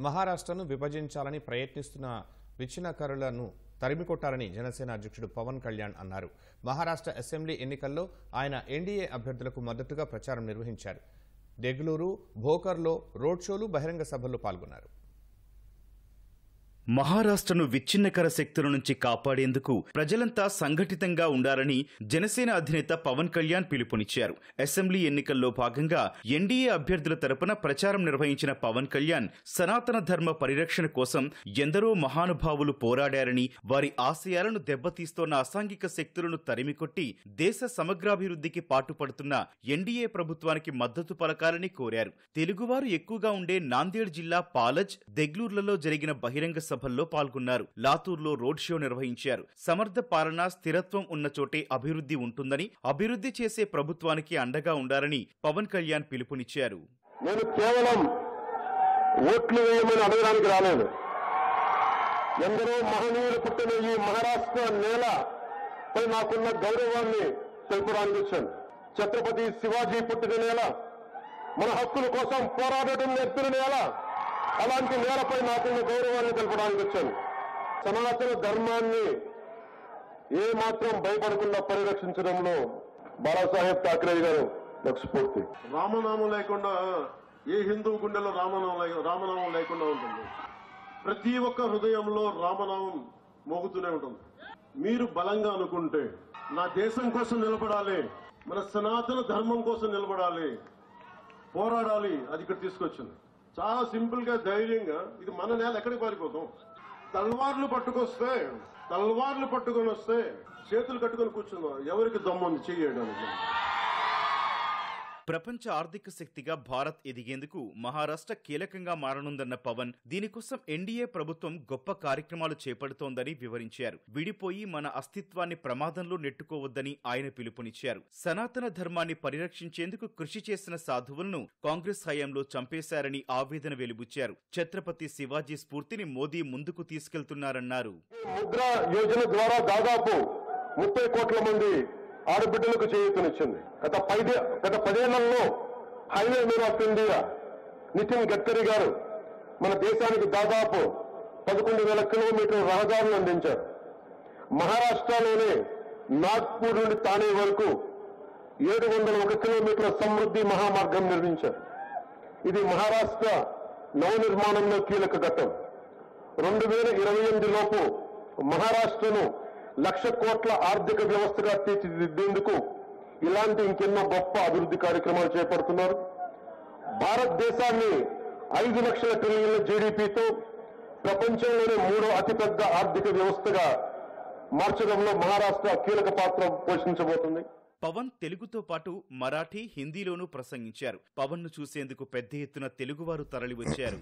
మహారాష్ట్రను విభజించాలని ప్రయత్నిస్తున్న విచ్ఛిన్నకరులను తరిమికొట్టాలని జనసేన అధ్యక్షుడు పవన్ కళ్యాణ్ అన్నారు. మహారాష్ట్ర అసెంబ్లీ ఎన్నికల్లో ఆయన ఎన్డీఏ అభ్యర్థులకు మద్దతుగా ప్రచారం నిర్వహించారు. దెగ్లూరు, భోకర్లో రోడ్ షోలు, బహిరంగ సభల్లో పాల్గొన్నారు. మహారాష్ట్రను విచ్ఛిన్నకర శక్తుల నుంచి కాపాడేందుకు ప్రజలంతా సంఘటితంగా ఉండాలని జనసేన అధినేత పవన్ కళ్యాణ్ పిలుపునిచ్చారు. అసెంబ్లీ ఎన్నికల్లో భాగంగా ఎన్డీఏ అభ్యర్థుల తరపున ప్రచారం నిర్వహించిన పవన్ కళ్యాణ్ సనాతన ధర్మ పరిరక్షణ కోసం ఎందరో మహానుభావులు పోరాడారని, వారి ఆశయాలను దెబ్బతీస్తోన్న అసాంఘిక శక్తులను తరిమికొట్టి దేశ సమగ్రాభివృద్ధికి పాటుపడుతున్న ఎన్డీఏ ప్రభుత్వానికి మద్దతు పలకాలని కోరారు. తెలుగువారు ఎక్కువగా ఉండే నాందేడ్ జిల్లా పాలజ్, దెగ్లూర్లలో జరిగిన బహిరంగ సభల్లో పాల్గొన్నారు. లాతూర్లో రోడ్ షో నిర్వహించారు. సమర్థ పాలన, స్థిరత్వం ఉన్న చోటే అభివృద్ధి ఉంటుందని, అభివృద్ధి చేసే ప్రభుత్వానికి అండగా ఉండాలని పవన్ కళ్యాణ్ పిలుపునిచ్చారు. నేను కేవలం ఓట్లు వేయమని అడగడానికి రాలేదు. ఎందరో మహనీయులు పుట్టిన ఈ మహారాష్ట్ర నేలపై నాకున్న గౌరవాన్ని తెలుపడానికి వచ్చాను. ఛత్రపతి శివాజీ పుట్టిన నేల, మన హక్కుల కోసం పోరాడటం నేర్పిన నేల, అలాంటి నేలపై నాకున్న గౌరవాన్ని తెలపడానికి వచ్చాను. సనాతన ధర్మాన్ని ఏమాత్రం భయపడకుండా పరిరక్షించడంలో బాలాసాహెబ్ ఠాక్రే గారు నాకు స్ఫూర్తి. రామనామం లేకుండా ఏ హిందూ గుండెలో రామనామం లేకుండా ఉంటుంది. ప్రతి ఒక్క హృదయంలో రామనామం మోగుతూనే ఉంటుంది. మీరు బలంగా అనుకుంటే నా దేశం కోసం నిలబడాలి, మన సనాతన ధర్మం కోసం నిలబడాలి, పోరాడాలి, అది ఇక్కడ తీసుకొచ్చింది. చాలా సింపుల్ గా, ధైర్యంగా, ఇది మన నేల, ఎక్కడికి పారిపోతాం? తల్వార్లు పట్టుకొని వస్తే చేతులు కట్టుకొని కూర్చుందాం. ఎవరికి దమ్ముంది చేయడానికి? ప్రపంచ ఆర్థిక శక్తిగా భారత్ ఎదిగేందుకు మహారాష్ట్ర కీలకంగా మారనుందన్న పవన్, దీనికోసం ఎన్డీఏ ప్రభుత్వం గొప్ప కార్యక్రమాలు చేపడుతోందని వివరించారు. విడిపోయి మన అస్తిత్వాన్ని ప్రమాదంలో నెట్టుకోవద్దని ఆయన పిలుపునిచ్చారు. సనాతన ధర్మాన్ని పరిరక్షించేందుకు కృషి చేసిన సాధువులను కాంగ్రెస్ హయాంలో చంపేశారని ఆవేదన వెలిబుచ్చారు. ఛత్రపతి శివాజీ స్ఫూర్తిని మోదీ ముందుకు తీసుకెళ్తున్నారన్నారు. ముద్రా యోజన ద్వారా దాదాపు 30 కోట్ల మంది ఆడబిడ్డలకు చేయూతనిచ్చింది. గత 10 ఏళ్లలో highway man of India Nitin Gadkari గారు మన దేశానికి దాదాపు 11,000 కిలోమీటర్ల రహదారులు అందించారు. మహారాష్ట్రలోనే నాగ్పూర్ నుండి తానే వరకు 701 కిలోమీటర్ల సమృద్ధి మహామార్గం నిర్మించారు. ఇది మహారాష్ట్ర నవనిర్మాణంలో కీలక ఘట్టం. 2028 లోపు మహారాష్ట్రను 1,00,000 కోట్ల ఆర్థిక వ్యవస్థగా తీర్చిదిద్దేందుకు ఇలాంటి ఇంకెన్నో గొప్ప అభివృద్ధి కార్యక్రమాలు చేపడుతున్నారు. భారతదేశాన్ని 5 లక్షల ట్రిలియన్ల జీడీపీతో ప్రపంచంలోనే 3వ అతిపెద్ద ఆర్థిక వ్యవస్థగా మార్చడంలో మహారాష్ట్ర కీలక పాత్ర పోషించబోతుంది. పవన్ తెలుగుతో పాటు మరాఠీ, హిందీలోనూ ప్రసంగించారు. పవన్ ను చూసేందుకు పెద్ద ఎత్తున తెలుగువారు తరలివచ్చారు.